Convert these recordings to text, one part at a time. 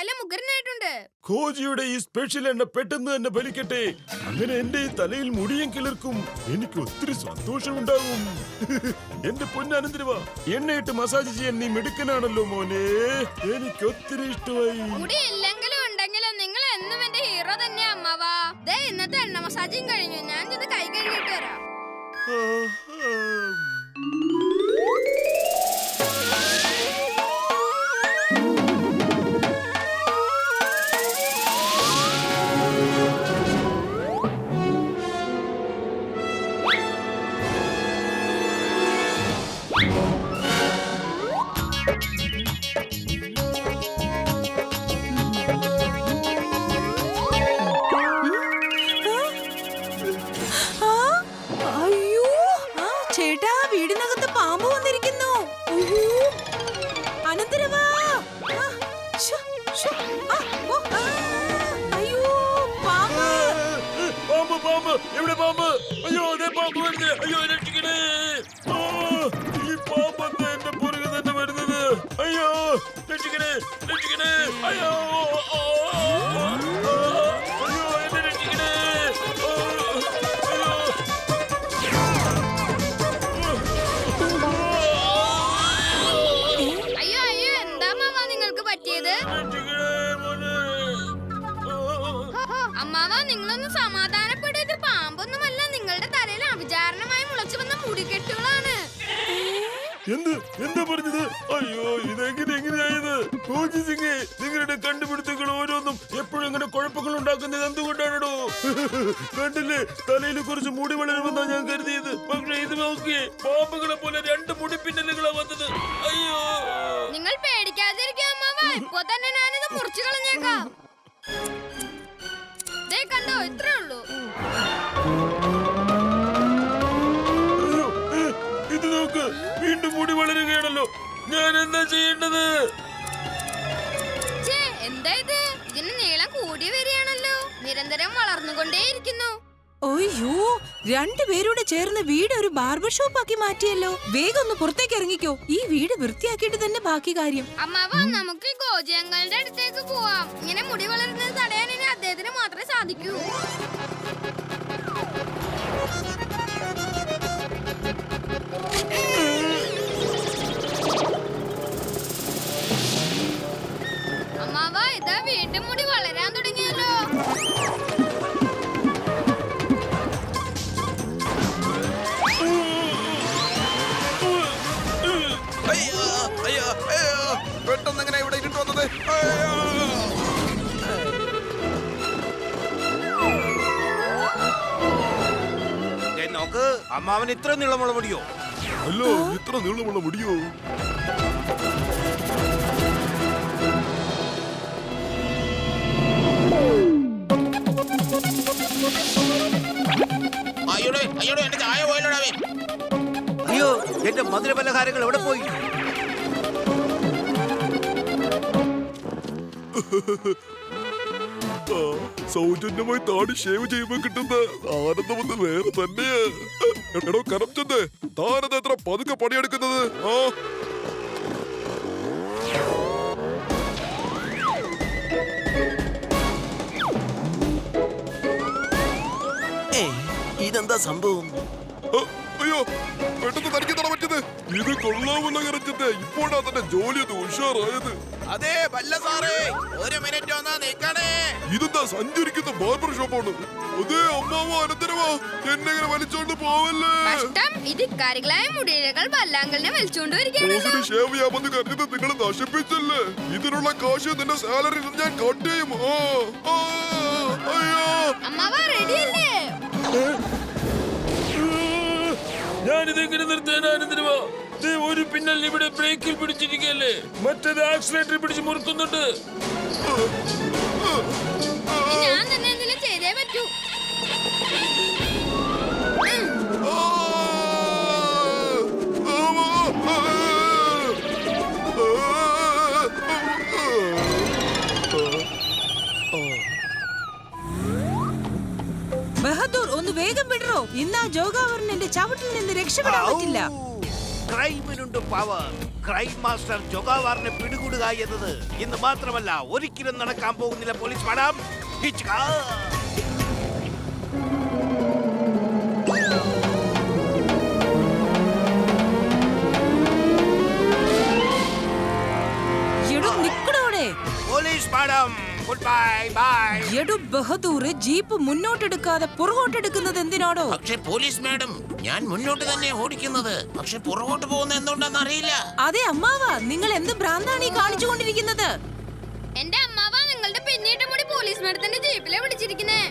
എന്തായാലും മുഗ്രനായിട്ടുണ്ട്. കോജിയുടെ ഈ സ്പെഷ്യൽ എണ്ണ പെട്ടെന്ന് തന്നെ ഫലിക്കട്ടെ. അങ്ങനെ എന്റെ ഈ തലയിൽ മുടിയും കിളിർക്കും. എനിക്ക് ഒത്തിരി സന്തോഷമുണ്ടാകും. എന്റെ പൊന്നനന്തരവാ, എണ്ണയിട്ട് മസാജ് ചെയ്യാൻ നീ മിടുക്കനാണല്ലോ മോനെ. എനിക്ക് ഒത്തിരി ഇഷ്ടമായി. മുടി ഇല്ലെങ്കിലും ഉണ്ടെങ്കിലും നിങ്ങൾ എന്നും എന്റെ ഹീറോ തന്നെ അമ്മാവാ. ദേ ഇന്നത്തെ എണ്ണ മസാജിങ് കഴിഞ്ഞു. ഞാൻ ഇത് കൈ കഴുകിയിട്ട് വരാം. എവിടെ പാമ്പ്? അയ്യോ പാമ്പ് വരുന്നത്. അയ്യോ രക്ഷിക്കണേ. ഈ പാമ്പ് എന്റെ പുറകെ തന്നെ വരുന്നത്. അയ്യോ രക്ഷിക്കണേ, രക്ഷിക്കണേ. അയ്യോ അയ്യോ എന്നെ രക്ഷിക്കണേ. അയ്യോ അയ്യോ എന്താ മാവാ നിങ്ങൾക്ക് പറ്റിയത്? അമ്മാവാ നിങ്ങളൊന്ന് സമാധാനപ്പെടരുത്. പാമ്പൊന്നുമല്ല, നിങ്ങളുടെ തലയിൽ അവിചാരണമായി മുളച്ചു വന്ന മുടിക്കെട്ടുകളാണ്. എന്താ പറഞ്ഞത്? അയ്യോ എങ്ങനെയായത്? കോജി സിംഗ്, നിങ്ങളുടെ കണ്ടുപിടുത്തങ്ങൾ ഓരോന്നും എപ്പോഴും ഇങ്ങനെ കുഴപ്പങ്ങൾ ഉണ്ടാക്കുന്നത് എന്തുകൊണ്ടാണോ? കണ്ടില്ലേ, തലയിൽ കുറച്ച് മുടി വളരുമെന്നാ ഞാൻ കരുതിയത്. പക്ഷെ ഇത് നോക്കിയേ, പാമ്പുകളെ പോലെ 2 മുടിപ്പിന്നലുകളാ വന്നത്. അയ്യോ നിങ്ങൾ പേടിക്കാതിരിക്കും അമ്മാവാ. ഇപ്പൊ തന്നെ ഞാനിത് മുറിച്ചു കളഞ്ഞേക്കാം. കണ്ടോ, ഇത്രേ ഉള്ളൂ. ഇത് നോക്ക്, വീണ്ടും മുടി വളരുകയാണല്ലോ. ഞാൻ എന്താ ചെയ്യേണ്ടത്? എന്താ ഇത്? ഇതിന് നീളം കൂടി വരികയാണല്ലോ. നിരന്തരം വളർന്നുകൊണ്ടേയിരിക്കുന്നു. അയ്യോ, 2 പേരോട് ചേർന്ന് വീട് ഒരു ബാർബർ ഷോപ്പ് ആക്കി മാറ്റിയല്ലോ. വേഗം ഒന്ന് പുറത്തേക്ക് ഇറങ്ങിക്കോ. ഈ വീട് വൃത്തിയാക്കിയിട്ട് തന്നെ ബാക്കി കാര്യം. അമ്മാവാ, നമുക്ക് ഗോജി അങ്കിളുടെ അടുത്തേക്ക് പോവാം. ഇങ്ങനെ മുടി വളരുന്നത് തടയാൻ ഇനി അദ്ദേഹത്തിന് മാത്രമേ സാധിക്കൂ. അമ്മാവാ, ഇതാ വീണ്ടും മുടി വളരാൻ തുടങ്ങിയല്ലോ. പെട്ടെന്ന് എങ്ങനെ ഇവിടെ ഇരുട്ട് വന്നത്? നോക്ക്, അമ്മാവൻ ഇത്ര നീളമുള്ള മുടിയോ? അല്ലോ, ഇത്ര നീളമുള്ള മുടിയോ? എന്റെ ചായ പോയല്ലോടാവേ. അയ്യോ, എന്റെ മധുര പലഹാരങ്ങൾ എവിടെ പോയി? സൗജന്യമായി താടി ഷേവ് ചെയ്യുമ്പോ കിട്ടുന്ന ആനന്ദമൊന്ന് വേറെ തന്നെയാ. എടോ കരംചന്ദ്, താനത് എത്ര പതുക്കെ പണിയെടുക്കുന്നത്? ഇതെന്താ സംഭവം? അയ്യോ, പെട്ടെന്ന് തനിക്ക് തട പറ്റത്. ഇത് കൊള്ളാമല്ലോ കരംചന്ദ്. ഇപ്പോഴാ തന്റെ ജോലി ഒന്ന് ഉഷാറായത്. അതെ വല്ല സാറേ, ഒരു മിനിറ്റ് ഒന്നാ നിക്കണേ. ഇതെന്താ സഞ്ചരിക്കുന്ന ബാർബർ ഷോപ്പാണ്? അതേ അമ്മാവോ അനന്തരവോ, എന്നെങ്ങനെ വലിച്ചോണ്ട് പോവല്ലേ? കഷ്ടം, ഇത് ഇക്കാരികളായ മുടിയിഴകൾ വല്ലാങ്കലിനെ വലിച്ചോണ്ട് വരികയാണ്. ഷേവ് ചെയ്യാമെന്ന് കരുതി നിങ്ങൾ നശിപ്പിച്ചല്ലേ. ഇതിനുള്ള കാശ് നിന്റെ സാലറി ഞാൻ കട്ട് ചെയ്യും. അമ്മാവ റെഡിയല്ലേ? ഞാനിതെങ്ങനെ നിർത്താൻ അനന്തരവാ? ഒരു പിന്നൽ ഇവിടെ ബ്രേക്കിൽ പിടിച്ചിരിക്കല്ലേ, മറ്റേത് ആക്സിലേറ്റർ പിടിച്ച് മുറുക്കുന്നുണ്ട്. ഞാൻ തന്നെ എന്തെങ്കിലും ചെയ്തേ പറ്റൂ. ബഹദൂർ, ഒന്ന് വേഗം വിടറോ. ഇന്ന് ആ ജോഗാവറിന് എന്റെ ചവിട്ടിൽ നിന്ന് രക്ഷപ്പെടാൻ പറ്റില്ല. ക്രൈമിനുണ്ട് പവർ. ക്രൈം മാസ്റ്റർ ജോഗാവാറിനെ പിടികൂടി ചൂടുക എന്നത് ഇന്ന് മാത്രമല്ല ഒരിക്കലും നടക്കാൻ പോകുന്നില്ല police madam. Police madam good bye bye. എടോ ബഹദൂർ, ജീപ്പ് മുന്നോട്ടെടുക്കാതെ പുറകോട്ടെടുക്കുന്നത് എന്തിനാടോ? പക്ഷെ പോലീസ് മാഡം, ഞാൻ മുന്നോട്ട് തന്നെ ഓടിക്കുന്നത്. പക്ഷെ പുറകോട്ട് പോകുന്ന എന്തുകൊണ്ടെന്ന് അറിയില്ല. അതെ അമ്മാവ, നിങ്ങൾ എന്ത് ഭ്രാന്താണ് ഈ കാണിച്ചുകൊണ്ടിരിക്കുന്നത്? എന്റെ അമ്മാവ നിങ്ങളുടെ പിന്നീട്ട് മുടി പോലീസ് മേഡത്തിന്റെ ജീപ്പിലെ പിടിച്ചിരിക്കുന്നേ.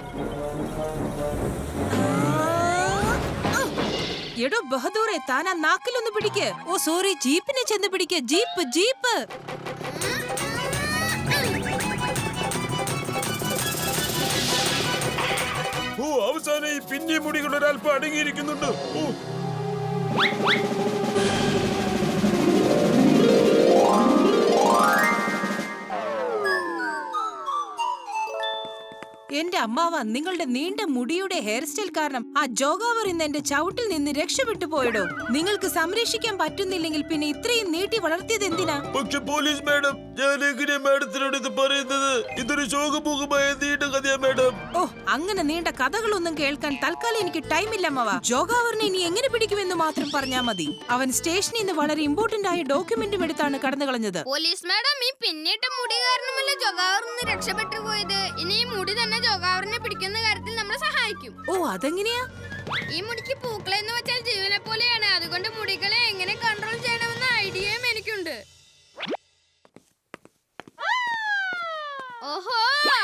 എടോ ബഹദൂറെ, താൻ ആ നാക്കിലൊന്ന് പിടിക്ക്. ഓ സോറി, ജീപ്പിനെ ചെന്ന് പിടിക്ക്. Jeep jeep. ഓ അവസാനം ഈ പിന്നെ മുടികൾ ഒരല്പം അടങ്ങിയിരിക്കുന്നുണ്ട്. ഓ എന്റെ അമ്മാവ, നിങ്ങളുടെ നീണ്ട മുടിയുടെ ഹെയർ സ്റ്റൈൽ കാരണം ആ ജോഗാവർ ഇന്ന് എന്റെ ചവിട്ടിൽ നിന്ന് രക്ഷപ്പെട്ടു പോയടോ. നിങ്ങൾക്ക് സംരക്ഷിക്കാൻ പറ്റുന്നില്ലെങ്കിൽ പിന്നെ ഇത്രയും നീട്ടി വളർത്തിയത് എന്തിനാ? പക്ഷെ പോലീസ് മാഡം, ഞാൻ എങ്ങനെ മാഡത്തിനോട് ഇത് പറയുന്നത്? ഇതൊരു ശോകമുഖമായ നീണ്ട കഥയാ മാഡം. ഓ, അങ്ങനെ നീണ്ട കഥകളൊന്നും കേൾക്കാൻ തൽക്കാലം എനിക്ക് ടൈമില്ല അമ്മാവ. ജോഗാവറിനെ ഇനി എങ്ങനെ പിടിക്കുമെന്ന് മാത്രം പറഞ്ഞാൽ മതി. അവൻ സ്റ്റേഷനിൽ നിന്ന് വളരെ ഇമ്പോർട്ടന്റ് ആയ ഡോക്യുമെന്റും എടുത്താണ് കടന്നു കളഞ്ഞത്. പോലീസ് മാഡം, ഈ പിന്നിട്ട മുടി കാരണമല്ല ജോഗാവറിന് രക്ഷപ്പെട്ടു പോയത്. ഇനി ഈ മുടി തന്നെ ജോഗാവറിനെ പിടിക്കുന്ന കാര്യത്തിൽ നമ്മളെ സഹായിക്കും. ഓ, അതെങ്ങനെയാ? ഈ മുടിക്ക് പൂക്കളെന്ന് വെച്ചാൽ ജീവനെ പോലെയാണ്. അതുകൊണ്ട് മുടികളെ എങ്ങനെ കൺട്രോൾ ചെയ്യണമെന്ന ഐഡിയയും എനിക്കുണ്ട്. ഓഹോ,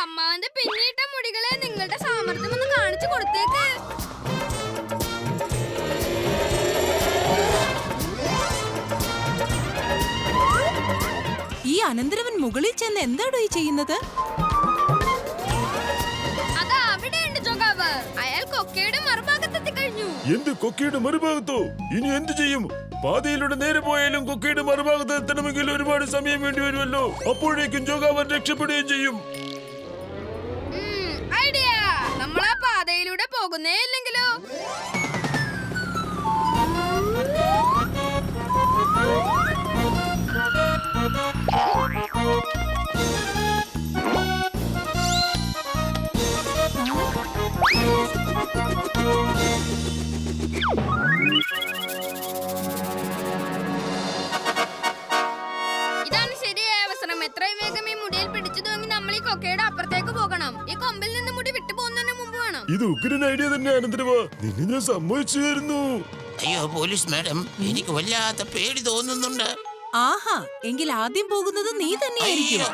അമ്മാവന്റെ പിന്നിട്ട മുടികളെ നിങ്ങളുടെ സാമർത്ഥ്യം ഒന്ന് കാണിച്ചു കൊടുത്തേക്ക്. ഈ അനന്തരവൻ മുകളിൽ ചെന്ന് എന്താടോ ഈ ചെയ്യുന്നത്? അതാ അവിടെയുണ്ട് ജോഗാവർ. അയാൾ കൊക്കയുടെ മറുഭാഗത്തെത്തി കഴിഞ്ഞു. എന്ത് കൊക്കയുടെ മറുഭാഗത്തോ? ഇനി എന്ത് ചെയ്യും? പാതയിലൂടെ നേരെ പോയാലും കൊക്കയുടെ മറുഭാഗത്ത് എത്തണമെങ്കിൽ ഒരുപാട് സമയം വേണ്ടി വരുമല്ലോ. അപ്പോഴേക്കും ജോഗാവർ രക്ഷപ്പെടുകയും ചെയ്യും. ഐഡിയ. നമ്മളാ പാതയിലൂടെ പോകുന്നേ ഇല്ലെങ്കിലോ? ഇതാണ് ശരിയായ അവസരം. എത്രയും വേഗം ഈ മുടിയിൽ പിടിച്ചു തൂങ്ങി നമ്മൾ ഈ കൊക്കയുടെ അപ്പുറത്തേക്ക് പോകണം. ഈ കൊമ്പിൽ നിന്ന് മുടി വിട്ടു പോകുന്നതിന് മുമ്പ് വേണം. ഇത് ഉഗ്രൻ ഐഡിയ തന്നെ അനന്തരവാ. നിന്നെ ഞാൻ സമ്മതിച്ചു തരുന്നു. അയ്യോ പോലീസ് മാഡം, എനിക്ക് വല്ലാത്ത പേടി തോന്നുന്നുണ്ട്. ആഹാ, എങ്കിൽ ആദ്യം പോകുന്നത് നീ തന്നെയായിരിക്കും.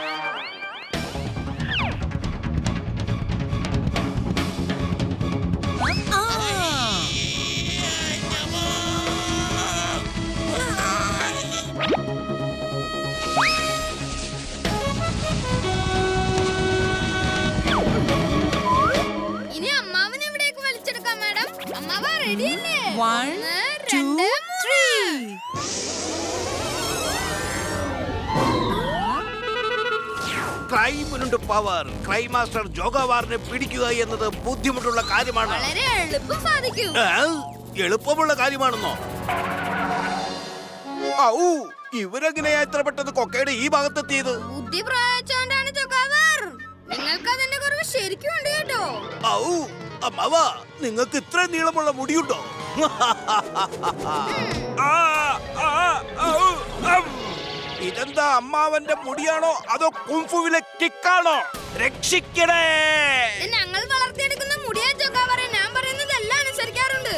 ഇനി അമ്മാവനെ എവിടേക്ക് വലിച്ചെടുക്കാം മാഡം? അമ്മാവ റെഡിയല്ലേ? 1 2 3. ക്രൈമിനുണ്ട് പവർ. ക്രൈം മാസ്റ്റർ ജോഗാവാറിനെ പിടിക്കുക എന്നത് ബുദ്ധിമുട്ടുള്ള കാര്യമാണ്. വളരെ എളുപ്പം സാധിക്കും. എളുപ്പമുള്ള കാര്യമാണെന്നോ? ഔ, ഇവരെങ്ങനെയാ എത്ര പെട്ടെന്ന് കൊക്കയുടെ ഈ ഭാഗത്തെത്തിയത്? ബുദ്ധി പ്രയോഗിച്ചോണ്ടാണ് ജോഗാവർ. നിങ്ങൾക്ക് അതിന്റെ കുറവ് ശരിക്കും ഉണ്ട് കേട്ടോ. ഔ, അമ്മാവ, നിങ്ങൾക്ക് ഇത്ര നീളമുള്ള മുടിയുണ്ടോ? ഇതെന്താ, അമ്മാവന്റെ മുടിയാണോ അതോ കുംഫുവിലെ കിക്കാണോ? രക്ഷിക്കണേ. ഞങ്ങൾ വളർത്തിയെടുക്കുന്ന മുടിയാ ജോഗാവറെ. ഞാൻ പറയുന്നതെല്ലാം അനുസരിക്കാറുണ്ട്.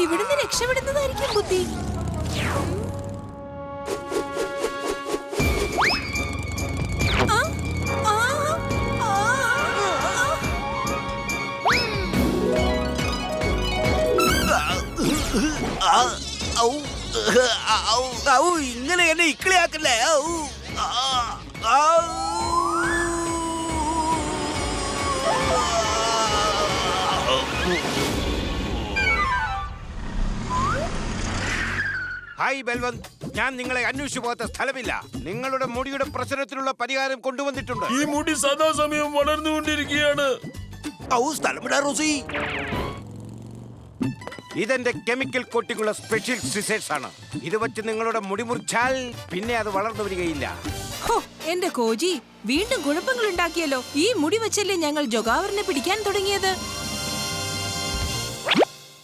ഇവിടുന്ന് രക്ഷപ്പെടുന്നതായിരിക്കും ബുദ്ധി. ഇങ്ങനെ എന്നെ ഇക്കിളിയാക്കല്ലേ. ഹായ് ബൽവന്ത്, ഞാൻ നിങ്ങളെ അന്വേഷിച്ചു പോകാത്ത സ്ഥലമില്ല. നിങ്ങളുടെ മുടിയുടെ പ്രശ്നത്തിനുള്ള പരിഹാരം കൊണ്ടുവന്നിട്ടുണ്ട്. ഈ മുടി സദാസമയം വളർന്നുകൊണ്ടിരിക്കുകയാണ്. സ്ഥലമിടാ റോസി. ഇതെന്റെ കെമിക്കൽ കോട്ടിങ്ങുള്ള സ്പെഷ്യൽ സിസേഴ്സ് ആണ്. ഇത് വെച്ച് നിങ്ങളുടെ മുടി മുറിച്ചാൽ പിന്നെ അത് വളർന്നു വരികയില്ല. ഹോ, എന്റെ കോജി വീണ്ടും കുഴപ്പങ്ങൾ ഉണ്ടാക്കിയല്ലോ. ഈ മുടി വെച്ചല്ലേ ഞങ്ങൾ ജോഗാവറിനെ പിടിക്കാൻ തുടങ്ങിയത്.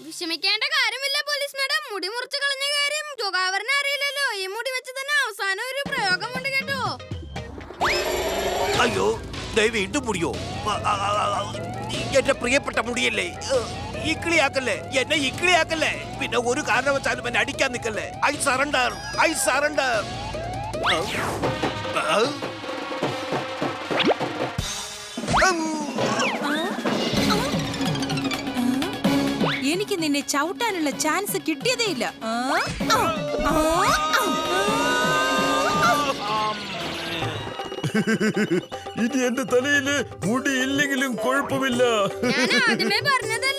വിഷമിക്കേണ്ട കാര്യമില്ല പോലീസ് മാഡം. മുടി മുറിച്ച് കളഞ്ഞ കാര്യം ജോഗാവറിനെ അറിയില്ലല്ലോ. ഈ മുടി വെച്ച് തന്നെ അവസാനം ഒരു പ്രയോഗമുണ്ട് കേട്ടോ. അയ്യോ ദേ വീണ്ടും മുടിയോ? എന്റെ പ്രിയപ്പെട്ട മുടിയല്ലേ, ഇക്കിളിയാക്കല്ലേ, എന്നെ ഇക്കിളിയാക്കല്ലേ. പിന്നെ ഒരു കാരണവശാലും എന്നെ അടിക്കാൻ നിൽക്കല്ലേ. I surrender, I surrender. എനിക്ക് നിന്നെ ചവിട്ടാനുള്ള ചാൻസ് കിട്ടിയതേ ഇല്ല. ഇനി എന്റെ തലയില് മുടി ഇല്ലെങ്കിലും കുഴപ്പമില്ല. ഞാൻ ആദ്യമേ പറഞ്ഞതല്ലേ